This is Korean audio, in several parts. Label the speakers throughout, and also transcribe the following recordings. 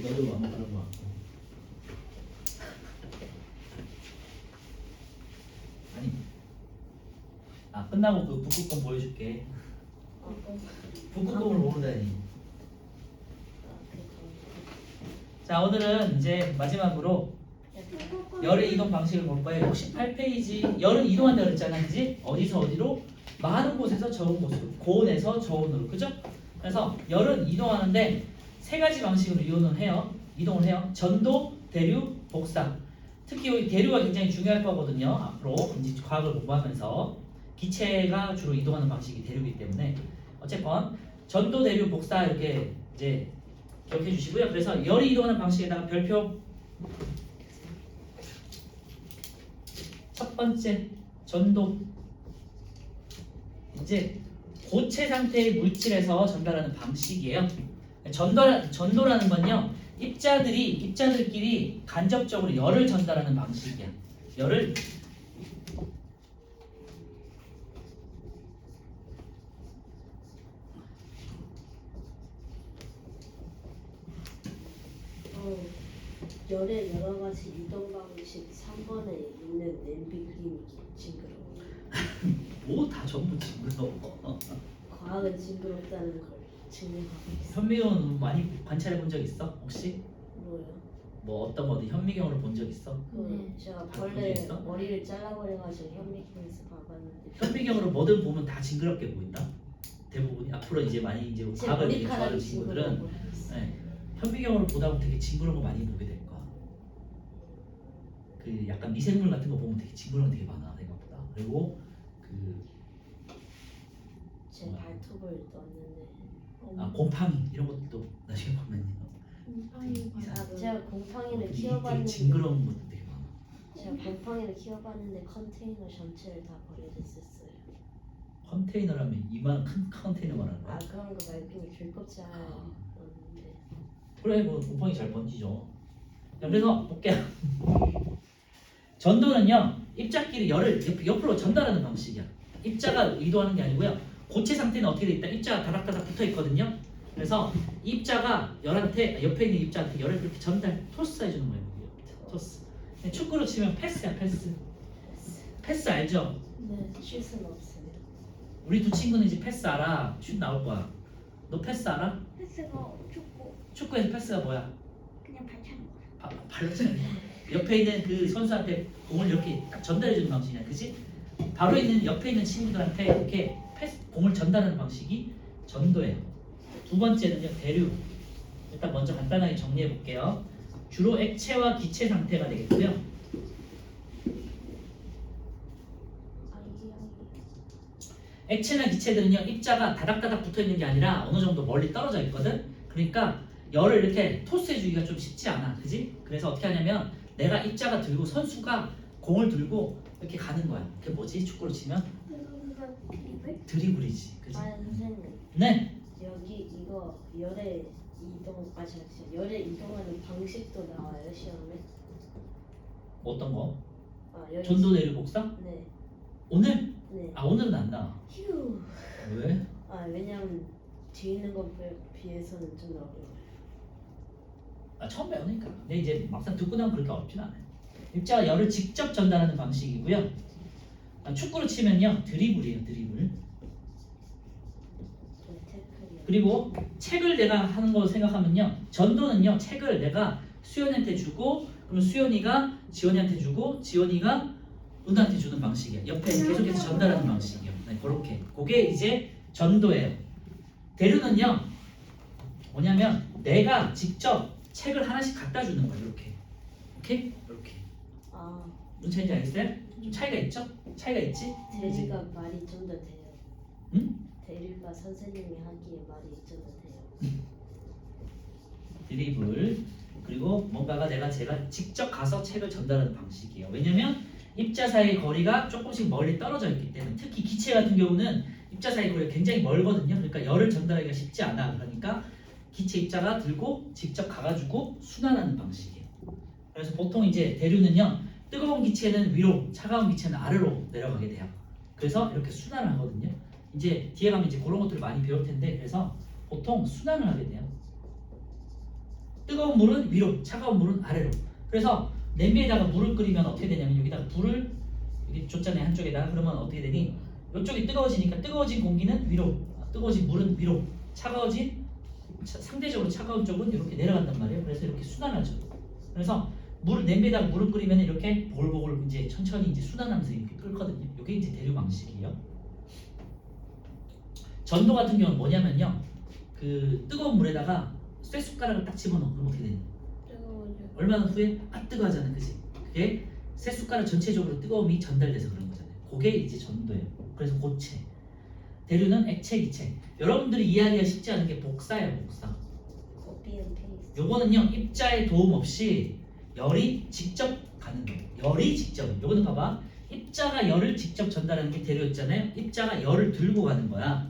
Speaker 1: 너도 아마 그런 거 같고. 아니, 끝나고 그 북극곰 보여줄게. 북극곰을 모르다니. 자, 오늘은 이제 마지막으로 열의 이동 방식을 볼 거예요. 68페이지. 열은 이동한다 그랬잖아, 그지? 어디서 어디로? 많은 곳에서 적은 곳으로, 고온에서 저온으로, 그죠? 그래서 열은 이동하는데 세 가지 방식으로 이동을 해요. 전도, 대류, 복사. 특히 여기 대류가 굉장히 중요할 거거든요. 앞으로 이제 과학을 공부하면서 기체가 주로 이동하는 방식이 대류이기 때문에 어쨌건 전도, 대류, 복사 이렇게 이제 기억해 주시고요. 그래서 열이 이동하는 방식에다가 별표. 첫 번째 전도. 이제 고체 상태의 물질에서 전달하는 방식이에요. 전도라는 건요, 입자들끼리 간접적으로 열을 전달하는 방식이야. 열을
Speaker 2: 열의 여러 가지 이동 방식 3번에 있는 냄비 그림이 징그러워.
Speaker 1: 뭐 다 전부 징그러워.
Speaker 2: 과학은 징그럽다는 걸 증명하고 있어.
Speaker 1: 현미경은 많이 관찰해 본 적 있어? 혹시?
Speaker 2: 뭐요?
Speaker 1: 뭐 어떤 거 어디 현미경으로 본 적 있어?
Speaker 2: 제가
Speaker 1: 본 적
Speaker 2: 벌레
Speaker 1: 있어?
Speaker 2: 머리를 잘라버려가지고 현미경에서 봐봤는데
Speaker 1: 현미경으로 뭐든 보면 다 징그럽게 보인다. 대부분이 앞으로 이제 많이 이제
Speaker 2: 제
Speaker 1: 과학을 되게
Speaker 2: 머리카락이
Speaker 1: 좋아하는 친구들은
Speaker 2: 징그러워.
Speaker 1: 네, 현미경으로 보다 보면 되게 징그러운 거 많이 보게 될 거야. 그 약간 미생물 같은 거 보면 되게 징그러운 게 되게 많아 생각보다. 그리고 그
Speaker 2: 제 발톱을 넣었는데
Speaker 1: 곰팡이 이런 것도 나중에 보면요.
Speaker 2: 제가 곰팡이를
Speaker 1: 되게
Speaker 2: 키워봤는데
Speaker 1: 징그러운 것도 되게 많아.
Speaker 2: 제가 곰팡이를 키워봤는데 컨테이너 전체를 다 버려졌었어요.
Speaker 1: 컨테이너라면 이만 큰 컨테이너 말하는 거야?
Speaker 2: 그런 거 말고 그냥 귤껍질 넣었는데
Speaker 1: 그래, 뭐 곰팡이 잘 번지죠. 자, 그래서 볼게요. 전도는요, 입자끼리 열을 옆으로 전달하는 방식이야. 입자가 의도하는 게 아니고요. 고체 상태는 어떻게 돼 있다? 입자가 다닥다닥 붙어 있거든요. 그래서 입자가 열한테 옆에 있는 입자한테 열을 그렇게 토스해 주는 거예요. 토스. 축구로 치면 패스야, 패스. 패스 알죠?
Speaker 2: 네, 슛은 없어요.
Speaker 1: 우리 두 친구는 이제 패스 알아. 슛 나올 거야. 너 패스 알아?
Speaker 3: 패스가 축구
Speaker 1: 축구에서 패스가 뭐야?
Speaker 3: 그냥 발차는 거야.
Speaker 1: 발로차는 옆에 있는 그 선수한테 공을 이렇게 딱 전달해 주는 방식이야, 그지? 바로 있는 옆에 있는 친구들한테 이렇게 공을 전달하는 방식이 전도예요. 두 번째는요, 대류. 일단 먼저 간단하게 정리해 볼게요. 주로 액체와 기체 상태가 되겠고요. 액체나 기체들은요, 입자가 다닥다닥 붙어 있는 게 아니라 어느 정도 멀리 떨어져 있거든. 그러니까 열을 이렇게 토스해 주기가 좀 쉽지 않아, 그지? 그래서 어떻게 하냐면 내가 입자가 들고 선수가 공을 들고 이렇게 가는 거야. 그게 뭐지? 축구로 치면
Speaker 3: 드리블?
Speaker 1: 드리블이지, 그지?
Speaker 2: 선생님
Speaker 1: 네.
Speaker 2: 여기 이거 열의 이동 열의 이동하는 방식도 나와요 시험에.
Speaker 1: 어떤 거?
Speaker 2: 여기
Speaker 1: 전도 대류 복사?
Speaker 2: 네.
Speaker 1: 오늘?
Speaker 2: 네.
Speaker 1: 오늘은 안 나와.
Speaker 2: 휴.
Speaker 1: 왜?
Speaker 2: 왜냐면 뒤에 있는 것에 비해서는 좀 어려워요.
Speaker 1: 처음 배우니까. 근데 이제 막상 듣고 나면 그렇게 어렵진 않아요. 입자가 열을 직접 전달하는 방식이고요. 축구로 치면요, 드리블이에요, 드리블. 그리고 책을 내가 하는 거 생각하면요, 전도는요, 책을 내가 수연이한테 주고, 그럼 수연이가 지원이한테 주고, 지원이가 은하한테 주는 방식이에요. 옆에 계속해서 전달하는 방식이에요. 네, 그렇게. 그게 이제 전도예요. 대류는요, 뭐냐면 내가 직접 책을 하나씩 갖다 주는 거예요. 이렇게. 오케이? 이렇게. 무슨 차이인지 알겠어요? 좀 차이가 있죠? 차이가 있지?
Speaker 2: 대리가 말이 좀 더 돼요.
Speaker 1: 응?
Speaker 2: 대리가 선생님이 하기에 말이 좀 더 돼요.
Speaker 1: 드리블. 그리고 뭔가가 제가 직접 가서 책을 전달하는 방식이에요. 왜냐면 입자 사이의 거리가 조금씩 멀리 떨어져 있기 때문에, 특히 기체 같은 경우는 입자 사이 거리가 굉장히 멀거든요. 그러니까 열을 전달하기가 쉽지 않아. 그러니까 기체 입자가 들고 직접 가가지고 순환하는 방식이에요. 그래서 보통 이제 대류는요, 뜨거운 기체는 위로, 차가운 기체는 아래로 내려가게 돼요. 그래서 이렇게 순환을 하거든요. 이제 뒤에 가면 이제 그런 것들을 많이 배울 텐데, 그래서 보통 순환을 하게 돼요. 뜨거운 물은 위로, 차가운 물은 아래로. 그래서 냄비에다가 물을 끓이면 어떻게 되냐면 여기다가 불을 여기 줬잖아요 한쪽에다가. 그러면 어떻게 되니? 이쪽이 뜨거워지니까 뜨거워진 공기는 위로, 뜨거워진 물은 위로, 차가워진 상대적으로 차가운 쪽은 이렇게 내려간단 말이에요. 그래서 이렇게 순환하죠. 그래서 냄비에다가 물을 끓이면 이렇게 보글보글 이제 천천히 이제 순환하면서 이렇게 끓거든요. 이게 이제 대류 방식이에요. 전도 같은 경우는 뭐냐면요, 그 뜨거운 물에다가 쇠숟가락을 딱 집어넣어. 그럼 어떻게 되니?
Speaker 2: 뜨거워져.
Speaker 1: 얼마나 후에 뜨거워하잖아, 그지? 그게 쇠숟가락 전체적으로 뜨거움이 전달돼서 그런 거잖아요. 그게 이제 전도예요. 그래서 고체. 대류는 액체, 기체. 여러분들이 이해하기가 쉽지 않은 게 복사예요, 복사.
Speaker 2: 커피 앤 페이스트.
Speaker 1: 요거는요 입자의 도움 없이 열이 직접 가는 거예요. 열이 직접. 요거는 봐봐. 입자가 열을 직접 전달하는 게 대류였잖아요. 입자가 열을 들고 가는 거야.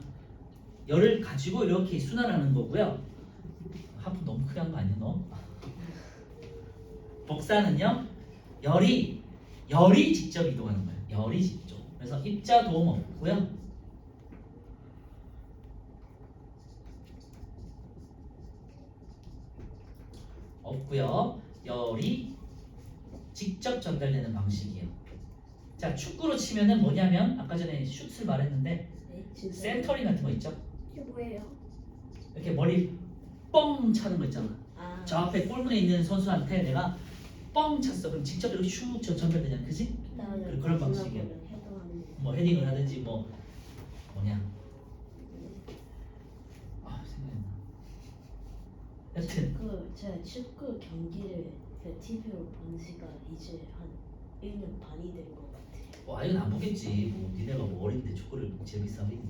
Speaker 1: 열을 가지고 이렇게 순환하는 거고요. 하품 너무 크게 한 거 아니야 너? 복사는요 열이 직접 이동하는 거예요. 열이 직접. 그래서 입자 도움 없고요. 열이 직접 전달되는 방식이에요. 자, 축구로 치면은 뭐냐면 아까 전에 슛을 말했는데
Speaker 2: 네, 진짜.
Speaker 1: 센터링 같은 거 있죠?
Speaker 3: 이게 뭐예요?
Speaker 1: 이렇게 머리 뻥 차는 거 있잖아.
Speaker 2: 아,
Speaker 1: 저 앞에 골문에 있는 선수한테 내가 뻥 찼어. 그럼 직접 이렇게 슉 전달되잖아. 그지?
Speaker 2: 나는
Speaker 1: 그런 방식이야.
Speaker 2: 해동하는 거.
Speaker 1: 뭐 헤딩을 하든지 뭐 뭐냐. 아, 생각이 안 나. 여튼
Speaker 2: 제가 축구 경기를 그 TV로 본 지가 이제 한 1년 반이 된 것 같아요.
Speaker 1: 뭐 아이는 안 보겠지. 뭐 니네가 뭐 어린데 축구를 재밌어 하겠니?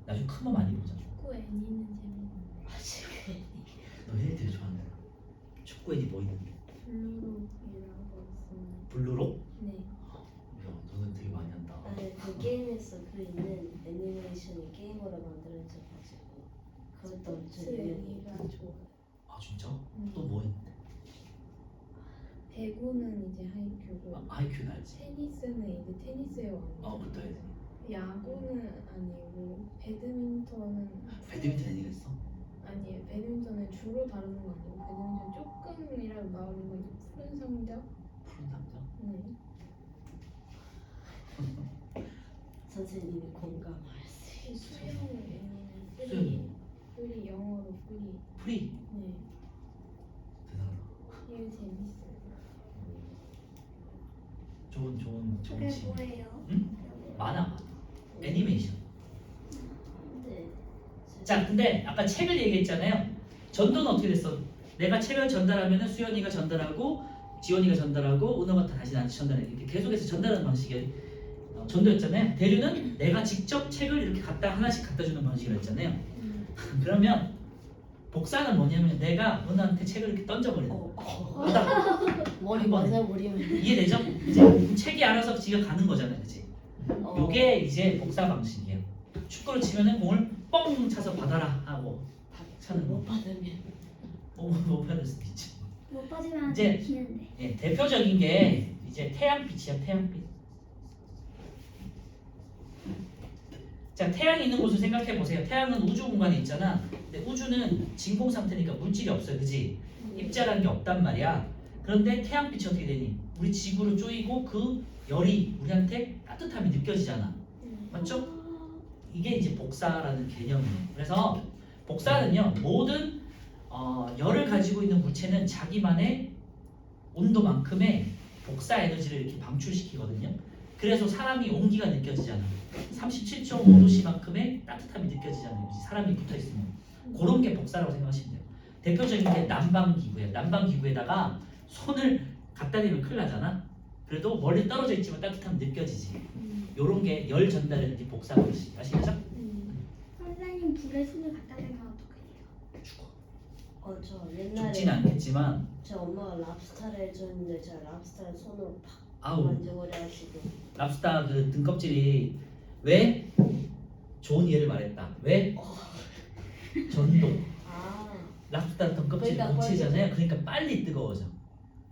Speaker 1: 나중에 크면 많이 보자.
Speaker 3: 축구 애니는 재밌는
Speaker 2: 아직
Speaker 1: 너 애니 되게 좋아한다. 축구 애니 뭐 있는데?
Speaker 3: 블루록이라고 있어요.
Speaker 1: 블루로?
Speaker 3: 네.
Speaker 1: 야, 너는 되게 많이 한다.
Speaker 2: 아니 그 게임에서 그 있는 애니메이션이 게임으로 만들어져가지고 그것도 엄청
Speaker 3: 스포츠
Speaker 2: 유명해요.
Speaker 3: 애니가 좋아요.
Speaker 1: 아 진짜? 또 뭐 했는데?
Speaker 3: 배구는 이제 하이큐고
Speaker 1: 아이큐는 알지?
Speaker 3: 테니스는 이제 테니스의 왕.
Speaker 1: 그것도 알지.
Speaker 3: 야구는 아니고 배드민턴은
Speaker 1: 배드민턴 애니가 있어?
Speaker 3: 아니에요. 배드민턴은 주로 다루는 거 아니고 배드민턴 조금이라도 나오는 건 이제 푸른 상자.
Speaker 1: 푸른 남자?
Speaker 3: 네.
Speaker 2: 선생님이 공감할 수
Speaker 3: 이
Speaker 2: 있어요.
Speaker 3: 수영 애니는
Speaker 1: 수영이?
Speaker 3: 뿌리 영어로 뿌리.
Speaker 1: 프리?
Speaker 3: 네.
Speaker 1: 대단하다.
Speaker 3: 이게 재밌어요.
Speaker 1: 좋은
Speaker 3: 그게
Speaker 1: 지
Speaker 3: 뭐예요?
Speaker 1: 응? 만화 애니메이션.
Speaker 2: 네.
Speaker 1: 자, 근데 아까 책을 얘기했잖아요. 전도는 어떻게 됐어? 내가 책을 전달하면은 수연이가 전달하고 지원이가 전달하고 은호가 다시 나한테 전달해. 이렇게 계속해서 전달하는 방식이 전도였잖아요. 대류는 내가 직접 책을 이렇게 하나씩 갖다 주는 방식을 했잖아요. 그러면 복사는 뭐냐면 내가 은호한테 책을 이렇게 던져버리는 거야. 보다
Speaker 2: 머리
Speaker 1: 한 번에.
Speaker 2: 맞아버리면
Speaker 1: 이해되죠? 이제 책이 알아서 지가 가는 거잖아요, 그렇지? 요게 이제 복사 방식이에요. 축구를 치면은 공을 뻥 차서 받아라 하고 차는
Speaker 2: 못
Speaker 1: 거.
Speaker 2: 받으면
Speaker 1: 못 받을 수도 있죠.
Speaker 3: 못 빠지면
Speaker 1: 이제-
Speaker 3: 기는데.
Speaker 1: 예, 대표적인 게 이제 태양빛이야, 태양빛. 자, 태양이 있는 곳을 생각해 보세요. 태양은 우주 공간에 있잖아. 근데 우주는 진공 상태니까 물질이 없어요, 그지? 입자라는 게 없단 말이야. 그런데 태양빛이 어떻게 되니? 우리 지구로 쪼이고 그 열이 우리한테 따뜻함이 느껴지잖아. 맞죠? 이게 이제 복사라는 개념이에요. 그래서 복사는요, 모든 열을 가지고 있는 물체는 자기만의 온도만큼의 복사 에너지를 이렇게 방출시키거든요. 그래서 사람이 온기가 느껴지잖아. 37.5도씨만큼의 따뜻함이 느껴지잖아요. 사람이 붙어 있으면 그런 게 복사라고 생각하시면 돼요. 대표적인 게 난방기구예요. 난방기구에다가 손을 갖다 대면 큰일 나잖아. 그래도 멀리 떨어져 있지만 따뜻함이 느껴지지. 요런 게 열 전달하는 게 복사 방식. 아시겠죠?
Speaker 3: 선생님 불에 손을 갖다 대면 어떡해요?
Speaker 1: 죽어.
Speaker 2: 저 옛날에
Speaker 1: 죽진 않겠지만
Speaker 2: 제 엄마가 랍스타를 해줬는데 제가 랍스타를 손으로 팍
Speaker 1: 아우
Speaker 2: 만져버려 가지고
Speaker 1: 랍스타 그 등껍질이 왜 좋은 예를 말했다. 왜 전도. 랍스타 등껍질이
Speaker 2: 그러니까
Speaker 1: 고체잖아요. 그러니까 빨리 뜨거워져.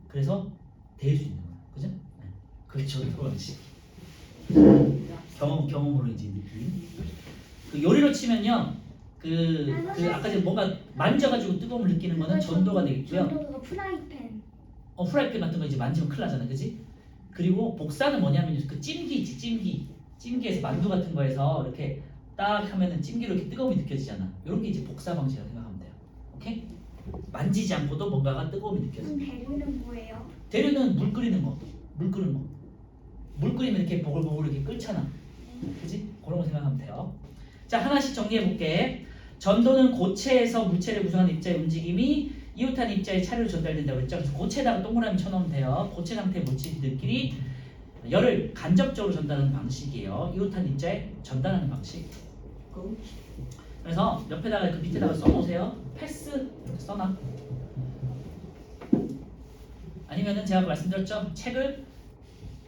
Speaker 1: 그래서 데일 수 있는 거야. 그죠? 네. 그게 전도 방식. 경험으로 이제 느낌. 그 요리로 치면요, 아까 전에 뭔가 만져가지고 뜨거움을 느끼는 거는 전도가 되겠고요.
Speaker 4: 전도 그거 프라이팬.
Speaker 1: 프라이팬 같은 거 이제 만지면 큰일 나잖아, 그지? 그리고 복사는 뭐냐면 그 찜기 있지, 찜기에서 만두 같은 거에서 이렇게 딱 하면은 찜기로 이렇게 뜨거움이 느껴지잖아. 이런 게 이제 복사 방식이라고 생각하면 돼요. 오케이? 만지지 않고도 뭔가가 뜨거움이 느껴져.
Speaker 4: 그럼 대구는 뭐예요?
Speaker 1: 대류는 물 끓이는 거, 물 끓는 거. 물 끓이면 이렇게 보글보글 이렇게 끓잖아. 그지? 그런 거 생각하면 돼요. 자, 하나씩 정리해 볼게. 전도는 고체에서 물체를 구성하는 입자의 움직임이 이웃한 입자의 차례로 전달된다고 했죠. 그래서 고체에다가 동그라미 쳐놓으면 돼요. 고체 상태의 물질들끼리 열을 간접적으로 전달하는 방식이에요. 이웃한 입자에 전달하는 방식. 그래서 옆에다가 그 밑에다가 써놓으세요. 패스 이렇게 써놔. 아니면은 제가 말씀드렸죠. 책을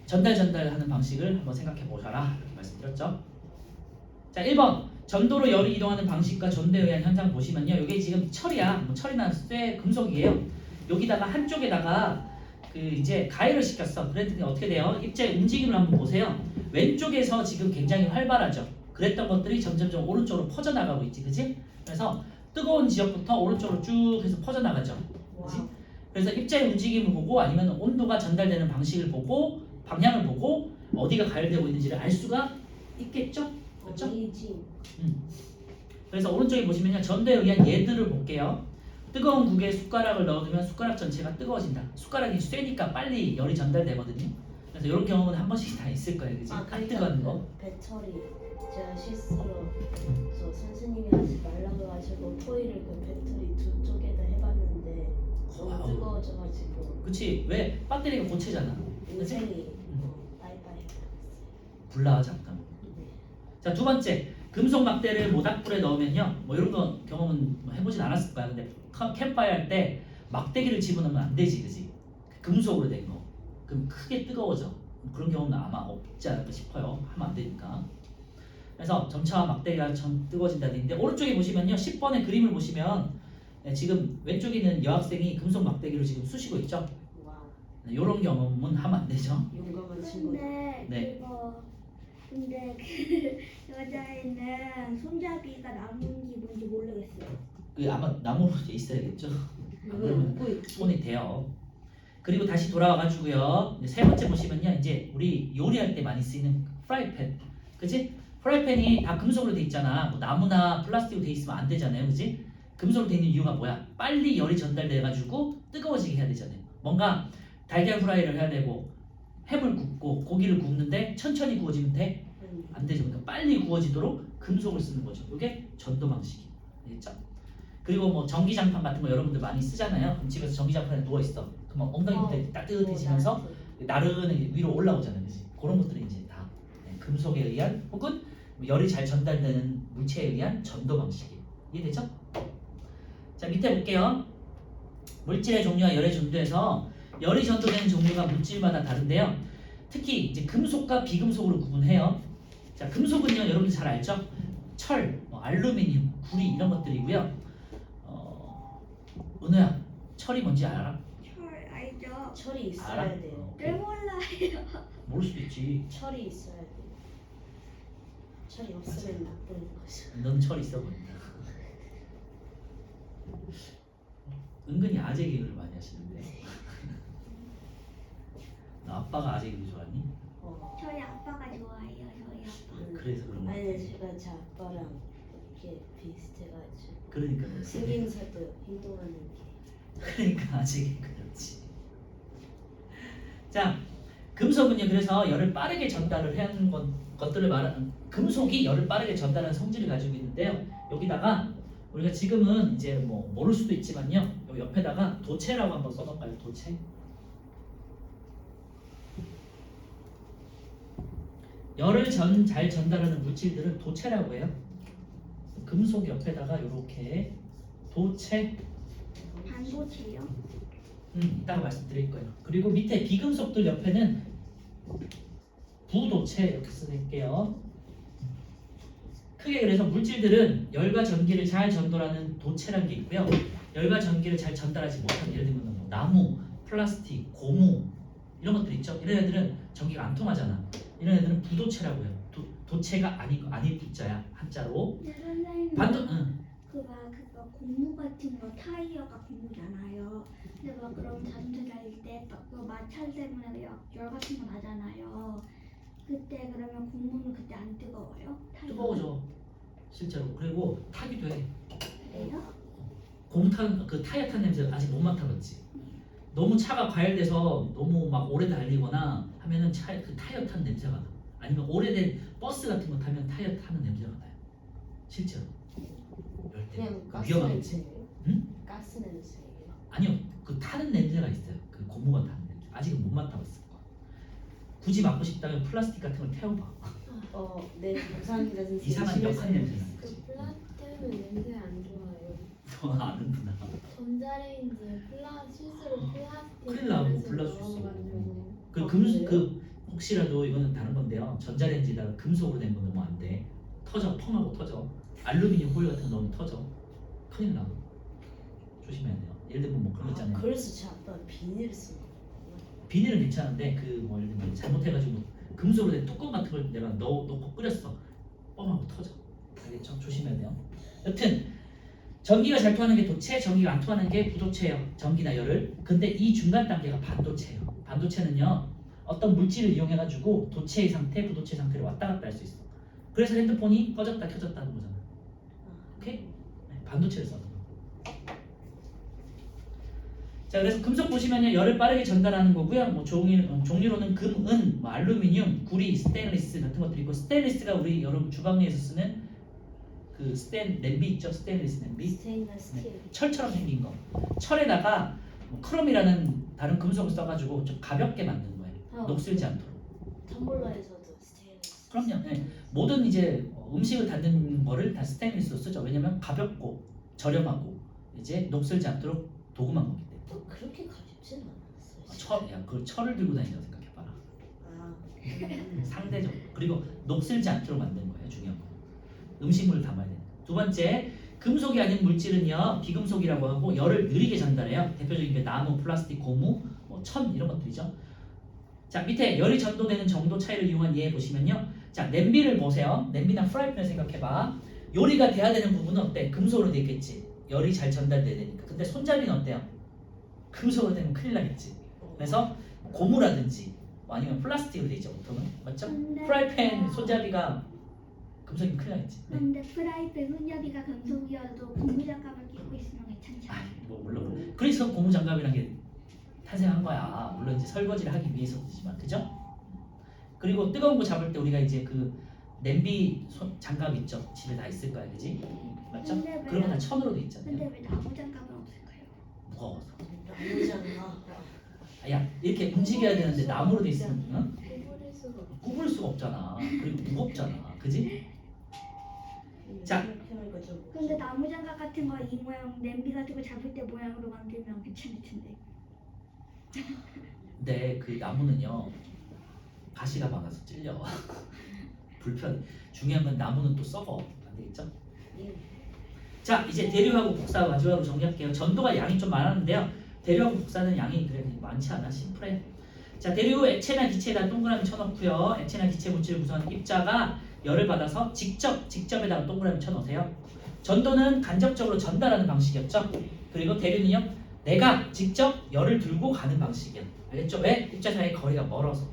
Speaker 1: 전달하는 방식을 한번 생각해 보셔라. 이렇게 말씀드렸죠. 자, 1번 전도로 열이 이동하는 방식과 전도에 의한 현상 보시면요. 이게 지금 철이야. 뭐 철이나 쇠, 금속이에요. 여기다가 한쪽에다가 이제 가열을 시켰어. 그랬더니 어떻게 돼요? 입자의 움직임을 한번 보세요. 왼쪽에서 지금 굉장히 활발하죠. 그랬던 것들이 점점점 오른쪽으로 퍼져나가고 있지, 그지? 그래서 뜨거운 지역부터 오른쪽으로 쭉 해서 퍼져나가죠. 그지? 그래서 입자의 움직임을 보고 아니면 온도가 전달되는 방식을 보고 방향을 보고 어디가 가열되고 있는지를 알 수가 있겠죠? 그렇죠? 그래서 오른쪽에 보시면요. 전도에 의한 예들을 볼게요. 뜨거운 국에 숟가락을 넣어두면 숟가락 전체가 뜨거워진다. 숟가락이 쇠니까 빨리 열이 전달되거든요. 그래서 이런 경험은 한 번씩 다 있을 거예요. 그지? 뜨거운 거.
Speaker 2: 배터리 제가 실수로 저 선생님이 하지 말라고 하시고 토이를 그 배터리 두 쪽에다 해봤는데 너무
Speaker 1: 와우.
Speaker 2: 뜨거워져가지고
Speaker 1: 그치? 왜? 배터리가 고체잖아. 그치?
Speaker 2: 인생이 빠이빠이
Speaker 1: 불나 잠깐.
Speaker 2: 네.
Speaker 1: 자, 두 번째. 금속 막대를 모닥불에 넣으면요. 뭐 이런 거 경험은 뭐 해보진 않았을 거야. 근데 캠프파이어 할 때 막대기를 집어넣으면 안 되지, 그지? 금속으로 된 거. 그럼 크게 뜨거워져. 그런 경험은 아마 없지 않을까 싶어요. 하면 안 되니까. 그래서 점차와 막대기가 뜨거워진다는 얘기인데 오른쪽에 보시면요. 10번의 그림을 보시면 지금 왼쪽에 있는 여학생이 금속 막대기로 지금 쑤시고 있죠.
Speaker 2: 와
Speaker 1: 이런 경험은 하면 안 되죠.
Speaker 2: 용감한 친구.
Speaker 4: 근데
Speaker 1: 네.
Speaker 4: 근데 그 여자애는 손잡이가 남은지 뭔지 모르겠어요.
Speaker 1: 아마 나무로 돼 있어야겠죠. 안 그러면
Speaker 2: 웃고 있지.
Speaker 1: 손이 돼요. 그리고 다시 돌아와가지고요. 이제 세 번째 보시면요. 이제 우리 요리할 때 많이 쓰이는 프라이팬, 그지? 프라이팬이 다 금속으로 돼 있잖아. 뭐 나무나 플라스틱으로 돼 있으면 안 되잖아요, 그지? 금속으로 돼 있는 이유가 뭐야? 빨리 열이 전달돼가지고 뜨거워지게 해야 되잖아요. 뭔가 달걀 후라이를 해야 되고 햄을 굽고 고기를 굽는데 천천히 구워지면 돼? 안 되죠. 그러니까 빨리 구워지도록 금속을 쓰는 거죠. 이게 전도 방식이에요. 알겠죠? 그리고 뭐 전기장판 같은 거 여러분들 많이 쓰잖아요. 그럼 집에서 전기장판에 누워 있어. 그러면 엉덩이 따뜻해지면서 나른하게 위로 올라오잖아요. 그치? 그런 것들이 이제 다 금속에 의한 혹은 열이 잘 전달되는 물체에 의한 전도 방식이에요. 이해되죠? 자, 밑에 볼게요. 물질의 종류와 열의 전도에서 열이 전도되는 종류가 물질마다 다른데요. 특히 이제 금속과 비금속으로 구분해요. 자, 금속은요, 여러분들 잘 알죠? 철, 알루미늄, 구리 이런 것들이고요. 은우야, 철이 뭔지 알아?
Speaker 4: 철 알죠?
Speaker 2: 철이 있어야
Speaker 1: 알아?
Speaker 2: 돼요.
Speaker 4: 왜 몰라요?
Speaker 1: 모를 수도 있지.
Speaker 2: 철이 있어야 돼요. 철이 없으면 나쁜 거죠.
Speaker 1: 넌 철 있어 보인다. 은근히 아재 개그를 많이 하시는데. 너 아빠가 아재 개그 좋아하니?
Speaker 4: 저희 아빠가 좋아해요. 저희 아빠.
Speaker 1: 그래서 그런 거.
Speaker 2: 아니 제가 제 아빠랑 이렇게 비슷해가지고
Speaker 1: 그러니까
Speaker 2: 생김새도 행동하는 게
Speaker 1: 그러니까 아재 개그였지. 자, 금속은요. 그래서 열을 빠르게 전달을 하는 것들을 말하는 금속이 열을 빠르게 전달하는 성질을 가지고 있는데요. 여기다가 우리가 지금은 이제 뭐 모를 수도 있지만요. 여기 옆에다가 도체라고 한번 써놓을까요? 도체. 열을 잘 전달하는 물질들을 도체라고 해요. 금속 옆에다가 이렇게 도체.
Speaker 4: 반도체요?
Speaker 1: 이따가 말씀드릴 거예요. 그리고 밑에 비금속들 옆에는 부도체 이렇게 쓸게요. 크게 그래서 물질들은 열과 전기를 잘 전달하는 도체라는 게 있고요. 열과 전기를 잘 전달하지 못하는 예를 들면 뭐 나무, 플라스틱, 고무 이런 것들 있죠. 이런 애들은 전기가 안 통하잖아. 이런 애들은 부도체라고 해요. 도체가 아닐 붙자야 한자로.
Speaker 4: 네 선생님. 그거 고무 같은 거 타이어가 고무잖아요. 근데 막 그런 자동차 달릴 때그 마찰 때문에 열 같은 거 나잖아요. 그때 그러면 고무는 그때 안 뜨거워요? 타이어?
Speaker 1: 뜨거워져 실제로. 그리고 타기도 해.
Speaker 4: 그래요?
Speaker 1: 그 타이어 탄 냄새 아직 못 맡아봤지. 너무 차가 과열돼서 너무 막 오래 달리거나 하면은 그 타이어 탄 냄새가 나. 아니면 오래된 버스 같은 거 타면 타이어 타는 냄새가 나요. 실제로. 열 때.
Speaker 2: 그냥 가스
Speaker 1: 위험하겠지.
Speaker 2: 냄새예요?
Speaker 1: 응?
Speaker 2: 가스 냄새예요?
Speaker 1: 아니요. 그 타는 냄새가 있어요. 그 고무가 타는 냄새. 아직은 못 맡아봤어. 굳이 맡고 싶다면 플라스틱 같은 걸 태워봐.
Speaker 2: 네, 감사합니다 선생님.
Speaker 1: 이상한 역한 냄새 나지.
Speaker 3: 그 플라스틱은 냄새 안 좋아요.
Speaker 1: 너 아는구나.
Speaker 3: 전자레인지에 실수로 플라스틱
Speaker 1: 큰일 나고
Speaker 3: 그릇을
Speaker 1: 불날 수 있어.
Speaker 3: 넣어가지고
Speaker 1: 그
Speaker 2: 그래요?
Speaker 1: 혹시라도 이거는 다른 건데요. 전자레인지에다가 금속으로 된 거 넣으면 안 돼. 터져, 펑하고 터져. 알루미늄 호일 같은 거 넣으면 터져. 큰일 나. 조심해야 돼요. 예를 들면 뭐 그런 거 있잖아요.
Speaker 2: 그래서 제 아빠는 비닐을 쓰는 거예요.
Speaker 1: 비닐은 괜찮은데 그 뭐 예를 들면 잘못해가지고 금속으로 된 뚜껑 같은 걸 내가 넣고 끓였어. 뻥하고 터져. 알겠죠? 조심해야 돼요. 여튼 전기가 잘 통하는 게 도체, 전기가 안 통하는 게 부도체예요. 전기나 열을. 근데 이 중간 단계가 반도체예요. 반도체는요 어떤 물질을 이용해가지고 도체의 상태, 부도체 상태를 왔다 갔다 할 수 있어. 그래서 핸드폰이 꺼졌다 켜졌다 하는 거잖아. 오케이? 네, 반도체를 써서. 자, 그래서 금속 보시면요 열을 빠르게 전달하는 거고요. 뭐 종류로는 금, 은, 뭐 알루미늄, 구리, 스테인리스 같은 것들이 있고, 스테인리스가 우리 여러분 주방에서 쓰는 그 냄비 있죠? 스테인리스 냄비.
Speaker 2: 스테인리스 스틸.
Speaker 1: 철처럼 생긴 거. 철에다가 뭐 크롬이라는 다른 금속을 써가지고 좀 가볍게 만든 거예요. 녹슬지 않도록.
Speaker 2: 텀블러에서도 스테인리스.
Speaker 1: 그럼요. 네. 모든 이제 음식을 담는 거를 다 스테인리스로 쓰죠. 왜냐면 가볍고 저렴하고 이제 녹슬지 않도록 도금한 거기 때문에.
Speaker 2: 또 그렇게 가볍진 않았어요.
Speaker 1: 그 철을 들고 다닌다고 생각해봐라.
Speaker 2: 아,
Speaker 1: 상대적으로. 그리고 녹슬지 않도록 만든 거예요. 중요한 거. 음식물을 담아야 돼요. 두 번째, 금속이 아닌 물질은요 비금속이라고 하고 열을 느리게 전달해요. 대표적인 게 나무, 플라스틱, 고무, 뭐 천 이런 것들이죠. 자, 밑에 열이 전도되는 정도 차이를 이용한 예 보시면요. 자, 냄비를 보세요. 냄비나 프라이팬을 생각해봐. 요리가 돼야 되는 부분은 어때? 금속으로 돼 있겠지. 열이 잘 전달돼야 되니까. 근데 손잡이는 어때요? 금속으로 되면 큰일 나겠지. 그래서 고무라든지 뭐 아니면 플라스틱으로 돼 있죠 보통은. 맞죠? 프라이팬 손잡이가 금속이면 큰일 나겠지. 네.
Speaker 4: 근데 프라이팬 손잡이가 금속이어도 고무장갑을 끼고 있으면 괜찮죠?
Speaker 1: 뭐 물론 그래서 고무장갑이라는 게 탄생한 거야. 물론 이제 설거지를 하기 위해서지만, 그죠? 그리고 뜨거운 거 잡을 때 우리가 이제 그 냄비 장갑 있죠? 집에 다 있을 거야, 그지? 맞죠?
Speaker 4: 근데 왜
Speaker 1: 그런 거 다 천으로 돼 있잖아요.
Speaker 4: 근데 왜 나무 장갑은 없을까요?
Speaker 1: 무거워서.
Speaker 2: 나무잖아.
Speaker 1: 야, 이렇게 움직여야 되는데 나무로 돼 있으면 응?
Speaker 3: 구부릴 수가 없어.
Speaker 1: 구부릴 수가 없잖아. 그리고 무겁잖아, 그지? 자.
Speaker 2: 이렇게 하니까 좀.
Speaker 4: 근데 나무 장갑 같은 거 이 모양 냄비 같은 거 잡을 때 모양으로 만들면 괜찮을 텐데.
Speaker 1: 근데 그 나무는요 가시가 많아서 찔려. 불편. 중요한 건 나무는 또 썩어. 안 되겠죠?
Speaker 2: 예.
Speaker 1: 자, 이제 대류하고 복사 마지막으로 정리할게요. 전도가 양이 좀 많았는데요. 대류하고 복사는 양이 그래 많지 않아. 심플해. 자, 대류 액체나 기체에다 동그라미 쳐넣고요. 액체나 기체 물질을 구성하는 입자가 열을 받아서 직접에다가 동그라미 쳐넣으세요. 전도는 간접적으로 전달하는 방식이었죠. 그리고 대류는요. 내가 직접 열을 들고 가는 방식이야. 알겠죠? 왜? 입자 사이의 거리가 멀어서.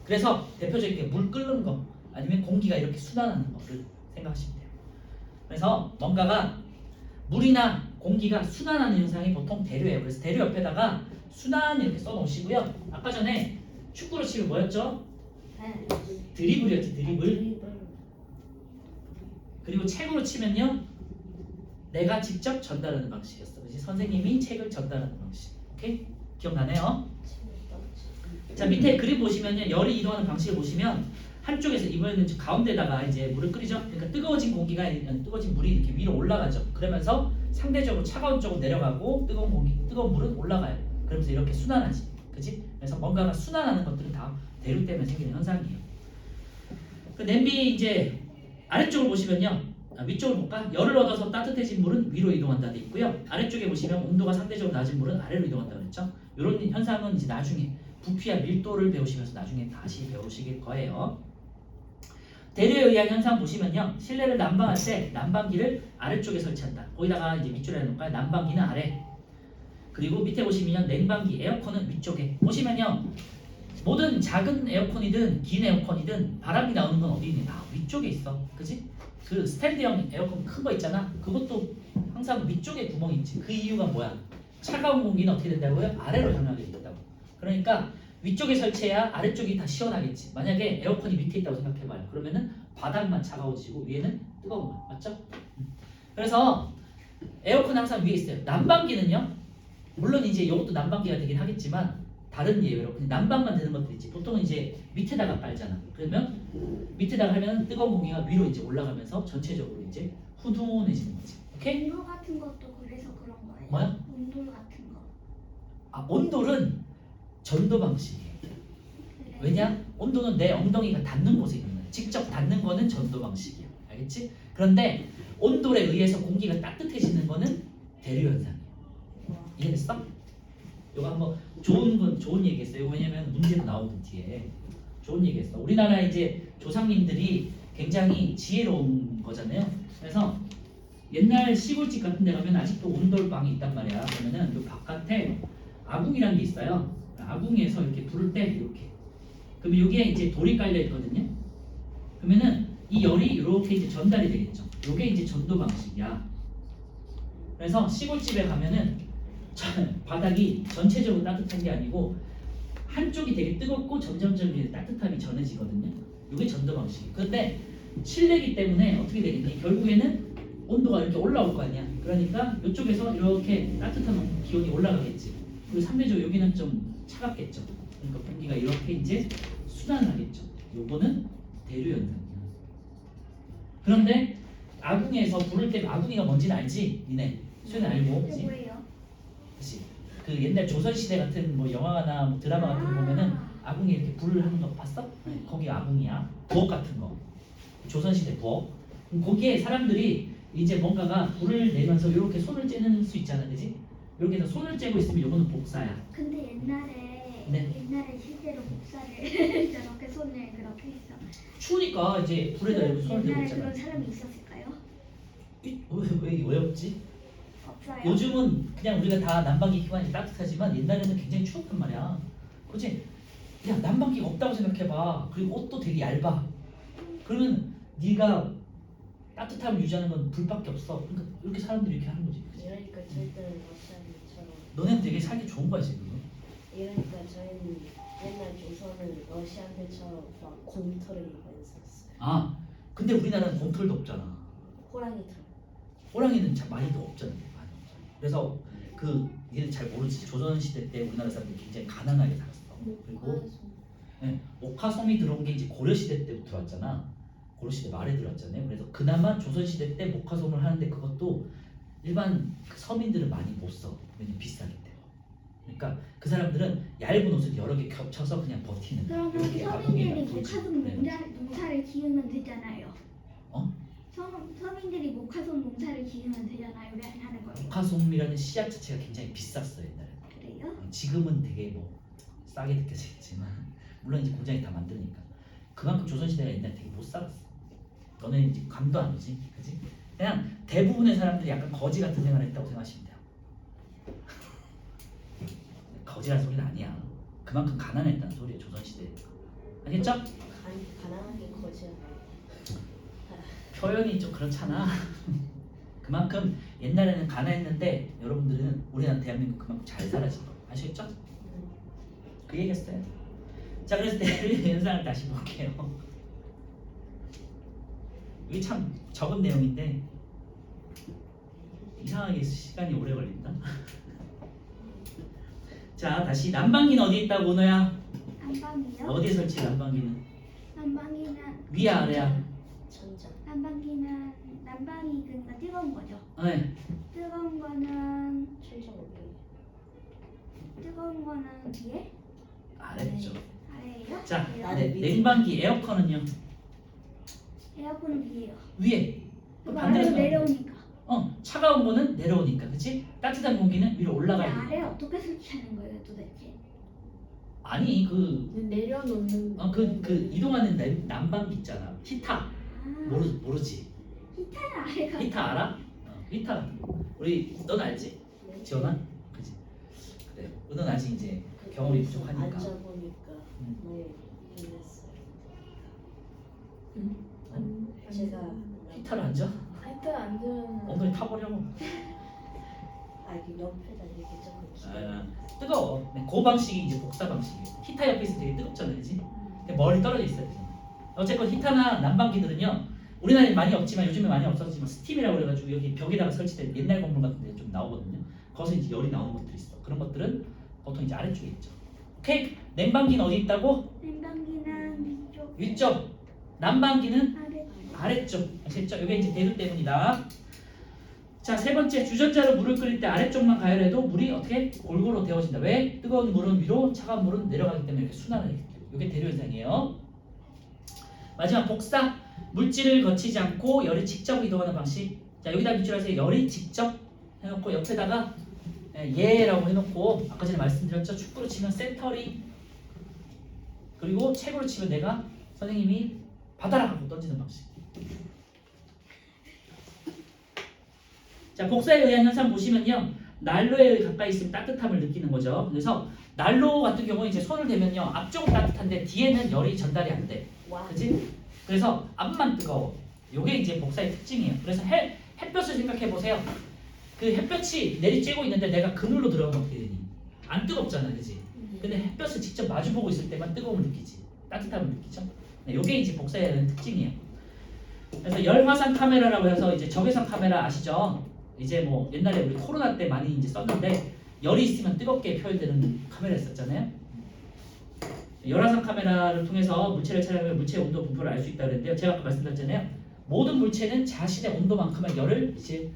Speaker 1: 그래서 대표적인 게 물 끓는 거 아니면 공기가 이렇게 순환하는 거를 생각하시면 돼요. 그래서 뭔가가 물이나 공기가 순환하는 현상이 보통 대류예요. 그래서 대류 옆에다가 순환 이렇게 써놓으시고요. 아까 전에 축구로 치면 뭐였죠?
Speaker 2: 네.
Speaker 1: 드리블이었지, 드리블.
Speaker 2: 드리블.
Speaker 1: 그리고 책으로 치면요. 내가 직접 전달하는 방식이었어. 그렇지? 선생님이 책을 전달하는 방식. 오케이? 기억나네요? 자, 밑에 그림 보시면요. 열이 이동하는 방식을 보시면 한쪽에서 이번에는 가운데다가 이제 물을 끓이죠. 그러니까 뜨거워진 물이 이렇게 위로 올라가죠. 그러면서 상대적으로 차가운 쪽으로 내려가고 뜨거운 물은 올라가요. 그러면서 이렇게 순환하지. 그지? 그래서 뭔가가 순환하는 것들은 다 대류 때문에 생기는 현상이에요. 그 냄비 이제 아래쪽을 보시면요. 위쪽을 볼까? 열을 얻어서 따뜻해진 물은 위로 이동한다 돼 있고요. 아래쪽에 보시면 온도가 상대적으로 낮은 물은 아래로 이동한다 그랬죠. 이런 현상은 이제 나중에 부피와 밀도를 배우시면서 나중에 다시 배우실 거예요. 대류에 의한 현상 보시면요. 실내를 난방할 때 난방기를 아래쪽에 설치한다. 거기다가 이제 밑줄에 해놓을까요? 난방기는 아래. 그리고 밑에 보시면 냉방기, 에어컨은 위쪽에. 보시면요. 모든 작은 에어컨이든 긴 에어컨이든 바람이 나오는 건 어디 있니? 다 위쪽에 있어. 그지? 그 스탠드형 에어컨 큰 거 있잖아. 그것도 항상 위쪽에 구멍이 있지. 그 이유가 뭐야? 차가운 공기는 어떻게 된다고요? 아래로 향하게 된다고. 그러니까 위쪽에 설치해야 아래쪽이 다 시원하겠지. 만약에 에어컨이 밑에 있다고 생각해봐요. 그러면은 바닥만 차가워지고 위에는 뜨거운 거야. 맞죠? 그래서 에어컨 항상 위에 있어요. 난방기는요. 물론 이제 이것도 난방기가 되긴 하겠지만 다른 예외로 그냥 난방만 되는 것들 있지. 보통은 이제 밑에다가 깔잖아. 그러면 밑에다가 하면 뜨거운 공기가 위로 이제 올라가면서 전체적으로 이제 훈훈해지는 거지. 오케이?
Speaker 4: 온돌 같은 것도 그래서 그런 거예요.
Speaker 1: 뭐야?
Speaker 4: 온돌 같은 거.
Speaker 1: 아, 온돌은 전도 방식이에요.
Speaker 4: 그래.
Speaker 1: 왜냐? 온도는 내 엉덩이가 닿는 곳에 있는 거야. 직접 닿는 거는 전도 방식이야. 알겠지? 그런데 온돌에 의해서 공기가 따뜻해지는 거는 대류 현상이야. 이해됐어? 이거 한번 좋은 얘기했어요. 왜냐면 문제도 나오는 뒤에 좋은 얘기했어. 우리나라 이제 조상님들이 굉장히 지혜로운 거잖아요. 그래서 옛날 시골집 같은 데 가면 아직도 온돌방이 있단 말이야. 그러면은 요 바깥에 아궁이라는 게 있어요. 아궁이에서 이렇게 불을 때 이렇게. 그러면 여기에 이제 돌이 깔려 있거든요. 그러면은 이 열이 이렇게 이제 전달이 되겠죠. 요게 이제 전도 방식이야. 그래서 시골집에 가면은 바닥이 전체적으로 따뜻한 게 아니고 한쪽이 되게 뜨겁고 점점점 이제 따뜻함이 전해지거든요. 이게 전도 방식. 근데 실내기 때문에 어떻게 되겠니? 결국에는 온도가 이렇게 올라올 거 아니야. 그러니까 이쪽에서 이렇게 따뜻한 기온이 올라가겠지. 그리고 상대적으로 여기는 좀 차갑겠죠. 그러니까 공기가 이렇게 이제 순환을 하겠죠. 요거는 대류 현상이야. 그런데 아궁이에서 불을 때면 아궁이가 뭔지는 알지? 니네 수현 알고
Speaker 4: 그게
Speaker 1: 그치?
Speaker 4: 뭐예요?
Speaker 1: 그치? 그 옛날 조선시대 같은 뭐 영화나 뭐 드라마 같은 거 보면은 아궁이 이렇게 불을 하는 거 봤어? 네, 거기 아궁이야. 부엌 같은 거. 조선시대 부엌. 그럼 거기에 사람들이 이제 뭔가가 불을 내면서 이렇게 손을 째는 수 있잖아, 그지? 이렇게 해서 손을 째고 있으면 이거는 복사야.
Speaker 4: 근데 옛날에
Speaker 1: 네.
Speaker 4: 실제로 복사를 저렇게 손을 그렇게 했어.
Speaker 1: 추우니까 이제 불에다 이렇게 손을 대고
Speaker 4: 옛날에
Speaker 1: 있잖아.
Speaker 4: 그런 사람이 있었을까요?
Speaker 1: 왜 없지?
Speaker 4: 없어요.
Speaker 1: 요즘은 그냥 우리가 다 난방기 기관이 따뜻하지만 옛날에는 굉장히 추웠단 말이야. 그렇지? 야, 난방기가 없다고 생각해봐. 그리고 옷도 되게 얇아. 그러면 네가 따뜻함을 유지하는 건 불밖에 없어. 그러니까 이렇게 사람들이 이렇게 하는 거지. 그치?
Speaker 2: 이러니까 절대는 러시아인처럼.
Speaker 1: 너네는 되게 살기 좋은 거야 지금.
Speaker 2: 이러니까 저희는 옛날 조선은 러시아인들처럼 막 곰털을 입고 있었어요.
Speaker 1: 아, 근데 우리나라는 곰털도 없잖아.
Speaker 2: 호랑이 털.
Speaker 1: 호랑이는 참 많이도 없잖아. 많이 없잖아. 그래서 그 얘는 잘 모르지. 조선 시대 때 우리나라 사람들이 굉장히 가난하게 살았어. 그리고 네, 옥화솜이 들어온 게 이제 고려 시대 때부터 들어왔잖아. 고려 시대 말에 들어왔잖아요. 그래서 그나마 조선 시대 때 목화솜을 하는데 그것도 일반 그 서민들은 많이 못 써. 왜냐면 비싸기 때문에. 그러니까 그 사람들은 얇은 옷을 여러 개 겹쳐서 그냥 버티는.
Speaker 4: 그러면
Speaker 1: 이렇게
Speaker 4: 서민들이
Speaker 1: 아궁이나 돌지.
Speaker 4: 목화솜
Speaker 1: 네.
Speaker 4: 농사를 지으면 되잖아요.
Speaker 1: 어?
Speaker 4: 서민들이 목화솜 농사를 지으면 되잖아요. 왜 안 하는 거예요?
Speaker 1: 목화솜이라는 씨앗 자체가 굉장히 비쌌어 옛날에.
Speaker 4: 그래요?
Speaker 1: 지금은 되게 뭐 싸게 느껴지겠지만 물론 이제 공장이 다 만드니까 그만큼 조선시대가 옛날에 되게 못 살았어. 너네 이제 감도 안 오지, 그지? 그냥 대부분의 사람들이 약간 거지 같은 생활을 했다고 생각하시면 돼요. 거지라는 소리는 아니야. 그만큼 가난했다는 소리야 조선시대. 알겠죠?
Speaker 2: 가난하게 거지야.
Speaker 1: 표현이 좀 그렇잖아. 그만큼 옛날에는 가난했는데 여러분들은 우리나라 대한민국 그만큼 잘 살아진 거 아시겠죠? 그 얘기했어요. 자, 그래서 대류 현상을 다시 볼게요. 이게 참 적은 내용인데 이상하게 시간이 오래 걸린다. 자, 다시 난방기는 어디에 있다고 은호야?
Speaker 4: 난방이요?
Speaker 1: 어디에 설치해 난방기는?
Speaker 4: 난방이는
Speaker 1: 위야 아래야?
Speaker 2: 천장.
Speaker 4: 난방이 그러니까 뜨거운 거죠.
Speaker 1: 네.
Speaker 4: 뜨거운 거는
Speaker 2: 천장 어디?
Speaker 4: 위에?
Speaker 1: 아래죠.
Speaker 4: 아래예요?
Speaker 1: 자,
Speaker 2: 아래
Speaker 1: 네,
Speaker 2: 밑에.
Speaker 1: 냉방기 에어컨은요?
Speaker 4: 에어컨은 위에요.
Speaker 1: 위에.
Speaker 4: 그거
Speaker 1: 반대로
Speaker 4: 아래로
Speaker 1: 생각해.
Speaker 4: 내려오니까.
Speaker 1: 차가운 거는 내려오니까, 그렇지? 따뜻한 공기는 위로 올라가야
Speaker 4: 아래
Speaker 1: 돼.
Speaker 4: 어떻게 설치하는 거예요, 도대체?
Speaker 1: 아니 그
Speaker 3: 내려놓는
Speaker 1: 이동하는 난방기 있잖아. 히타
Speaker 4: 아,
Speaker 1: 모르지?
Speaker 4: 히타는 알아요.
Speaker 1: 히타 알아? 히타 같은 거. 우리 넌 알지?
Speaker 2: 네.
Speaker 1: 지원아? 그지? 그래. 너는 아직 이제 경험이 부족하니까.
Speaker 2: 앉아보니까
Speaker 1: 음.
Speaker 2: 너무 놀랐어요.
Speaker 3: 안
Speaker 2: 제가
Speaker 1: 히타를 앉아?
Speaker 3: 하여튼 앉으면
Speaker 1: 엉덩이 타버려.
Speaker 2: 그 옆에다 이렇게 조금
Speaker 1: 아, 뜨거워. 네, 그 방식이 이제 복사 방식이에요. 히타 옆에 있으면 되게 뜨겁잖아, 그지? 근데 멀리 떨어져 있어야 되잖아. 어쨌건 히타나 난방기들은요, 우리나라에 많이 없지만 요즘에 많이 없어지지만 스팀이라고 그래가지고 여기 벽에다가 설치된 옛날 건물 같은 데 좀 나오거든요. 거기서 이제 열이 나오는 것들이 있어. 그런 것들은 보통 이제 아래쪽에 있죠. 오케이? 냉방기는 어디 있다고?
Speaker 4: 냉방기는 위쪽.
Speaker 1: 위쪽. 난방기는
Speaker 4: 아래.
Speaker 1: 아래쪽. 아시겠죠? 이게 이제 대류 때문이다. 자, 세 번째, 주전자로 물을 끓일 때 아래쪽만 가열해도 물이 어떻게 골고루 데워진다. 왜? 뜨거운 물은 위로, 차가운 물은 내려가기 때문에 이렇게 순환을 해요. 이게 대류 현상이에요. 마지막 복사. 물질을 거치지 않고 열이 직접 이동하는 방식. 자, 여기다 밑줄하세요. 열이 직접 해놓고 옆에다가 예라고 해놓고 아까 전에 말씀드렸죠. 축구로 치면 센터링. 그리고 책으로 치면 내가 선생님이 받아라 하고 던지는 방식. 자, 복사에 의한 현상 보시면요. 난로에 가까이 있으면 따뜻함을 느끼는 거죠. 그래서 난로 같은 경우는 이제 손을 대면요. 앞쪽은 따뜻한데 뒤에는 열이 전달이 안 돼.
Speaker 2: 와.
Speaker 1: 그지? 그래서 앞만 뜨거워. 요게 이제 복사의 특징이에요. 그래서 햇볕을 생각해 보세요. 그 햇볕이 내리쬐고 있는데 내가 그늘로 들어가면 어떻게 되니? 안 뜨겁잖아, 그지? 근데 햇볕을 직접 마주보고 있을 때만 뜨거움을 느끼지. 따뜻함을 느끼죠. 네, 요게 이제 복사에 대한 특징이에요. 그래서 열화상 카메라라고 해서 이제 적외선 카메라 아시죠? 이제 뭐 옛날에 우리 코로나 때 많이 이제 썼는데 열이 있으면 뜨겁게 표현되는 카메라 썼잖아요. 열화상 카메라를 통해서 물체를 촬영하면 물체의 온도 분포를 알 수 있다고 했는데요. 제가 아까 말씀드렸잖아요. 모든 물체는 자신의 온도만큼의 열을 이제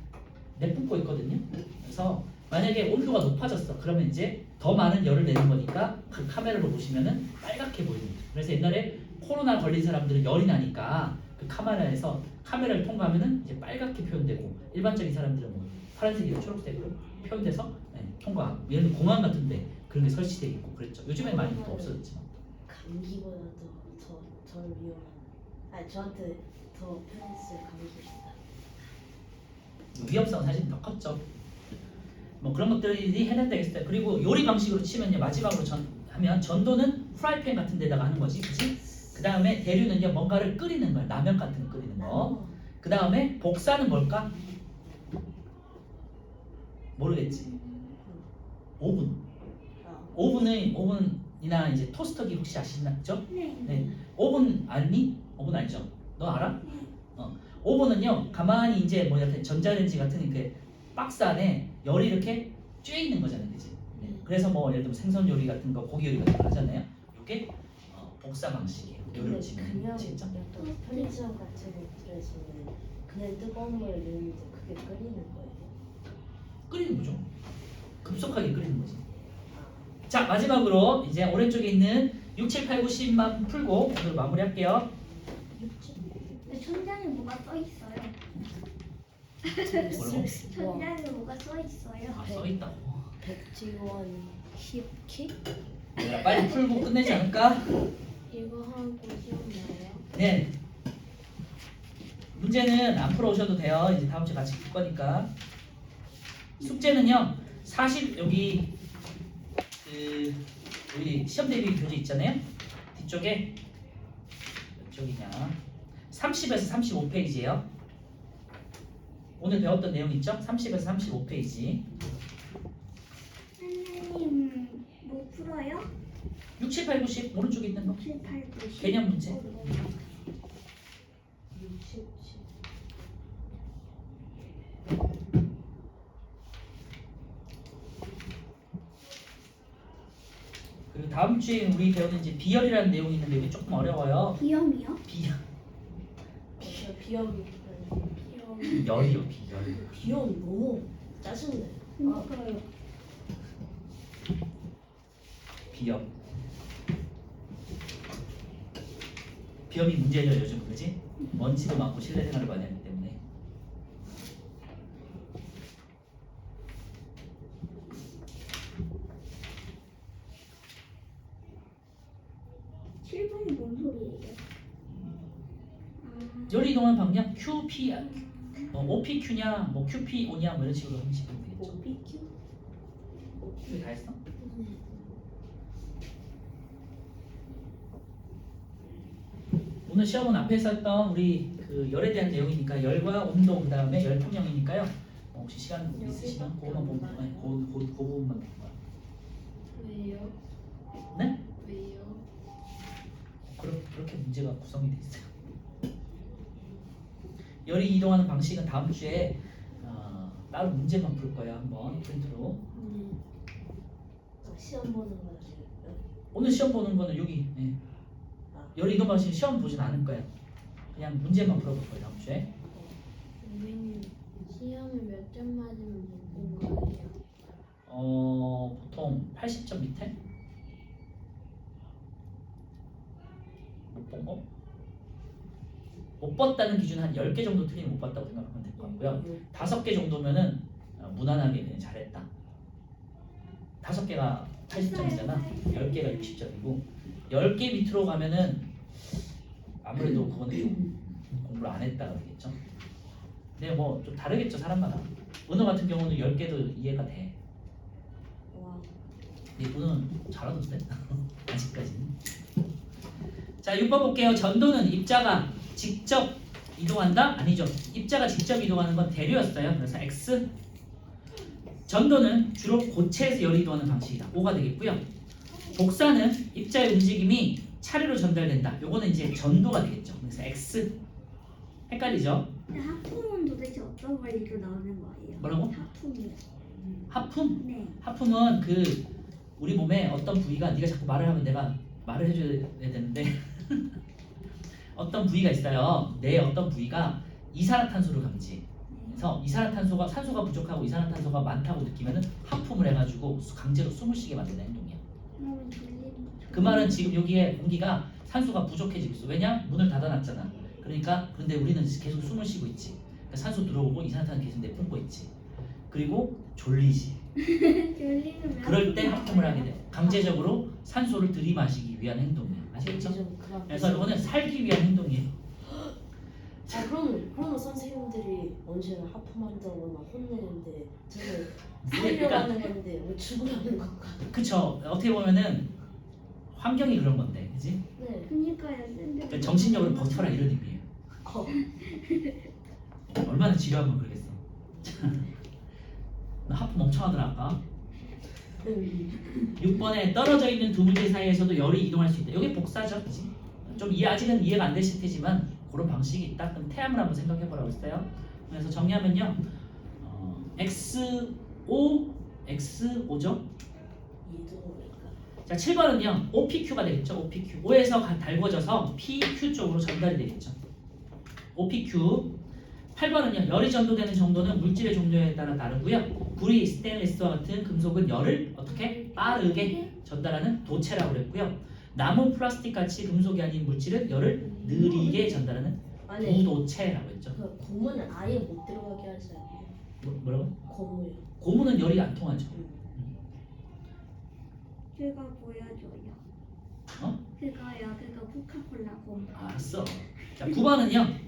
Speaker 1: 내뿜고 있거든요. 그래서 만약에 온도가 높아졌어. 그러면 이제 더 많은 열을 내는 거니까 그 카메라로 보시면은 빨갛게 보이는 거죠. 그래서 옛날에 코로나 걸린 사람들은 열이 나니까 그 카메라에서 카메라를 통과하면은 이제 빨갛게 표현되고 일반적인 사람들은 뭐 파란색이나 초록색으로 표현돼서 통과. 예를 들면 공항 같은데 그런 게 설치되어 있고 그랬죠. 요즘엔 많이 또 없어졌지만.
Speaker 2: 감기보다도 더 위험한. 저한테 더 편했어요. 감기.
Speaker 1: 위험성은 사실 더 컸죠. 뭐 그런 것들이 해당되겠어요. 그리고 요리 방식으로 치면요. 마지막으로 하면 전도는 프라이팬 같은 데다가 하는 거지. 그치? 그 다음에 대류는요. 뭔가를 끓이는 거야. 라면 같은 거 끓이는 거. 그 다음에 복사는 뭘까? 모르겠지. 오븐. 오븐이나 이제 토스터기 혹시 아시죠?
Speaker 4: 네.
Speaker 1: 네. 오븐 아니? 오븐 알죠? 너 알아? 오븐은요. 가만히 이제 뭐 약간 전자레인지 같은 그 박스 안에 열이 이렇게 쬐 있는 거잖아요, 그지? 네. 그래서 뭐 예를 들면 생선 요리 같은 거, 고기 요리 같은 거 하잖아요. 이게 복사 방식이에요. 요리를
Speaker 2: 근데
Speaker 1: 치면
Speaker 2: 그냥
Speaker 1: 진짜
Speaker 2: 약간 편의점 같은 곳들에서는 그냥 뜨거운 물 넣는데 그게 끓이는 거예요.
Speaker 1: 끓이는 거죠. 급속하게 끓이는 거지. 자, 마지막으로 이제 오른쪽에 있는 6, 7, 8, 9, 10만 풀고 오늘 마무리할게요.
Speaker 4: 근데 천장에 뭐가 써 있어요.
Speaker 1: 뭐라고?
Speaker 4: 천장에 뭐가 써 있어요.
Speaker 1: 아, 써있다고.
Speaker 2: 백지원 힙킥?
Speaker 1: 얘들아, 빨리 풀고 끝내지 않을까?
Speaker 3: 이거 하고 시험 나요?
Speaker 1: 네. 문제는 안 풀어오셔도 돼요. 이제 다음 주에 같이 풀 거니까. 숙제는요. 40 여기 그 우리 시험 대비 교재 있잖아요. 뒤쪽에 몇 쪽이냐? 30에서 35페이지예요. 오늘 배웠던 내용 있죠? 30에서 35페이지.
Speaker 4: 선생님 뭐 풀어요?
Speaker 1: 6, 7, 8, 9, 10 오른쪽에 있는 거.
Speaker 4: 7, 8, 9, 10.
Speaker 1: 개념 문제.
Speaker 2: 67.
Speaker 1: 그리고 다음 주에 우리 배우는 이제 비열이라는 내용이 있는데 이게 조금 어려워요.
Speaker 4: 비염이요?
Speaker 2: 저 비염
Speaker 1: 열이요, 비열.
Speaker 2: 비염 너무 짜증내.
Speaker 4: 그러니까요.
Speaker 1: 비염. 비염이 문제죠 요즘, 그지? 먼지도 많고 실내 생활을 많이 하기 때문에. 열이 이동하는 방향 QP, OPQ냐, 뭐 QPO냐 뭐 이런 식으로 하시면 되겠죠.
Speaker 2: OPQ?
Speaker 1: 이거 다 했어? 오늘 시험은 앞에서 했던 우리 그 열에 대한 내용이니까 열과 온도 그 다음에 열풍형이니까요. 혹시 시간 있으시면 그거만 보면 그 부분만 볼 거야.
Speaker 3: 왜요?
Speaker 1: 네?
Speaker 3: 왜요?
Speaker 1: 그렇게 문제가 구성이 돼 있어요. 열이 이동하는 방식은 다음 주에 따로 문제만 풀 거예요. 한번 프린트로.
Speaker 2: 시험 보는 거지.
Speaker 1: 오늘 시험 보는 거는 여기 열이 이동 방식 시험 보진 않을 거예요. 그냥 문제만 풀어볼 거예요. 다음 주에.
Speaker 3: 선생님 시험을 몇 점 맞으면 못 본 거예요?
Speaker 1: 보통 80점 밑에 못 본 거? 못 봤다는 기준 한 10개 정도 틀리면 못 봤다고 생각하면 될 것 같고요. 5개 정도면은 무난하게 그냥 잘했다. 5개가 80점이잖아. 10개가 60점이고 10개 밑으로 가면은 아무래도 그거는 좀 공부를 안 했다가 되겠죠. 근데 뭐 좀 다르겠죠, 사람마다. 은어 같은 경우는 10개도 이해가 돼.
Speaker 2: 와.
Speaker 1: 근데 은어는 잘하던데 아직까지는. 자, 6번 볼게요. 전도는 입자가 직접 이동한다? 아니죠. 입자가 직접 이동하는 건 대류였어요. 그래서 X. 전도는 주로 고체에서 열이 이동하는 방식이다. O가 되겠고요. 복사는 입자의 움직임이 차례로 전달된다. 요거는 이제 전도가 되겠죠. 그래서 X. 헷갈리죠?
Speaker 4: 근데 하품은 도대체 어떤 원리로 나오는 거예요?
Speaker 1: 뭐라고?
Speaker 4: 하품이요.
Speaker 1: 하품?
Speaker 4: 네.
Speaker 1: 하품은 그 우리 몸에 어떤 부위가 네가 자꾸 말을 하면 내가 말을 해줘야 되는데 어떤 부위가 있어요. 내 어떤 부위가 이산화탄소를 감지해. 그래서 이산화탄소가 산소가 부족하고 이산화탄소가 많다고 느끼면은 하품을 해가지고 강제로 숨을 쉬게 만드는 행동이야.
Speaker 4: 그러면 졸리는
Speaker 1: 그 말은 지금 여기에 공기가 산소가 부족해지고 있어. 왜냐? 문을 닫아놨잖아. 그러니까 근데 우리는 계속 숨을 쉬고 있지. 그러니까 산소 들어오고 이산화탄소 계속 내뿜고 있지. 그리고 졸리지.
Speaker 4: 졸리는
Speaker 1: 그럴 때 하품을 하게 돼. 강제적으로 산소를 들이마시기 위한 행동이야. 아시겠죠? 그래서 이거는 살기 위한 행동이에요.
Speaker 2: 그러면 선생님들이 언제나 하품한다고 막 혼내는데 저는
Speaker 1: 그러니까
Speaker 2: 살려가는 건데 왜 죽으라는 건가?
Speaker 1: 그쵸. 어떻게 보면은 환경이 그런 건데, 그지?
Speaker 2: 네.
Speaker 4: 그니까요.
Speaker 1: 그러니까 정신력으로 버텨라 이런 의미예요. 얼마나 지루하면 그러겠어. 나 하품 엄청 하더라 아까. 6번에 떨어져 있는 두 물질 사이에서도 열이 이동할 수 있다. 이게 복사죠, 그지? 좀 아직은 이해가 안 되실 테지만 그런 방식이 있다. 그럼 태양을 한번 생각해 보라고 했어요. 그래서 정리하면요, XO, XO죠. 자, 7번은요, OPQ가 되겠죠. OPQ. O에서 달궈져서 PQ 쪽으로 전달이 되겠죠. OPQ. 8번은요, 열이 전도되는 정도는 물질의 종류에 따라 다르고요. 구리, 스테인리스와 같은 금속은 열을 어떻게 빠르게 전달하는 도체라고 그랬고요. 나무, 플라스틱 같이 금속이 아닌 물질은 열을 느리게 전달하는 부도체라고 했죠.
Speaker 2: 그 고무는 아예 못 들어가게 하잖아요.
Speaker 1: 뭐라고?
Speaker 2: 고무요.
Speaker 1: 고무는 열이 안 통하죠.
Speaker 4: 제가 보여줘요.
Speaker 1: 어?
Speaker 4: 그거요. 그거 코카콜라 곰.
Speaker 1: 알았어. 자, 9번은요.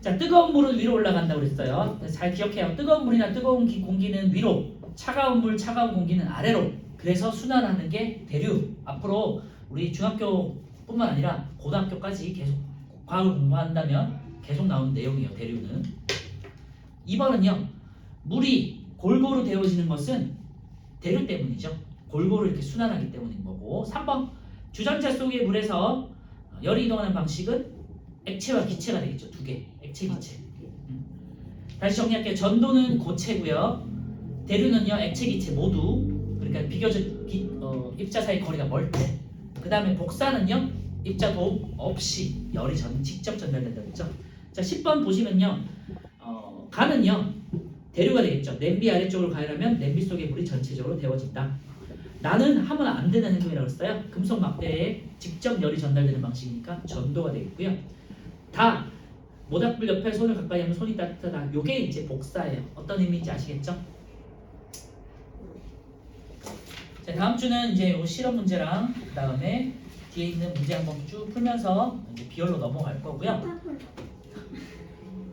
Speaker 1: 자, 뜨거운 물은 위로 올라간다고 그랬어요. 잘 기억해요. 뜨거운 물이나 뜨거운 공기는 위로, 차가운 물, 차가운 공기는 아래로. 그래서 순환하는 게 대류. 앞으로 우리 중학교뿐만 아니라 고등학교까지 계속 과학을 공부한다면 계속 나오는 내용이에요. 대류는. 2번은요. 물이 골고루 데워지는 것은 대류 때문이죠. 골고루 이렇게 순환하기 때문인 거고. 3번. 주전자 속의 물에서 열이 이동하는 방식은 액체와 기체가 되겠죠. 두 개. 액체, 기체. 다시 정리할게요. 전도는 고체고요. 대류는요. 액체, 기체 모두. 그러니까 비교적 입자 사이 거리가 멀 때. 그 다음에 복사는요. 입자 도움 없이 열이 직접 전달된다고 했죠. 자, 10번 보시면요. 가는요. 대류가 되겠죠. 냄비 아래쪽으로 가려면 냄비 속의 물이 전체적으로 데워진다. 나는 하면 안 되는 행동이라고 했어요. 금속 막대에 직접 열이 전달되는 방식이니까 전도가 되겠고요. 다 모닥불 옆에 손을 가까이 하면 손이 따뜻하다. 요게 이제 복사예요. 어떤 의미인지 아시겠죠? 자, 다음 주는 이제 요 실험 문제랑 그 다음에 뒤에 있는 문제 한번 쭉 풀면서 이제 비열로 넘어갈 거고요.
Speaker 4: 코카콜라.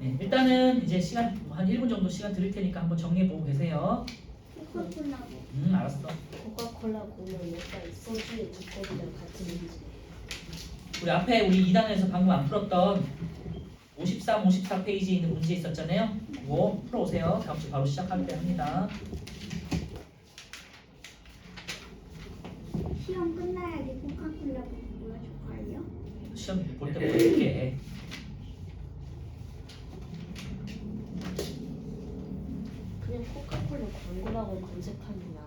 Speaker 1: 네, 일단은 이제 시간 한 1분 정도 시간 드릴 테니까 한번 정리해 보고 계세요.
Speaker 4: 코카콜라고.
Speaker 1: 알았어.
Speaker 2: 코카콜라 고는 약간 소주의 두꺼비랑 같은 문제.
Speaker 1: 우리 앞에 우리 2단에서 방금 안 풀었던 53, 54페이지에 있는 문제 있었잖아요. 그거 풀어오세요. 다음 주 바로 시작할 때 합니다.
Speaker 4: 시험 끝나야지 코카콜라 보여줄 거예요.
Speaker 1: 시험 볼 때 보여줄게.
Speaker 2: 그냥 코카콜라 광고라고 검색하면 나와.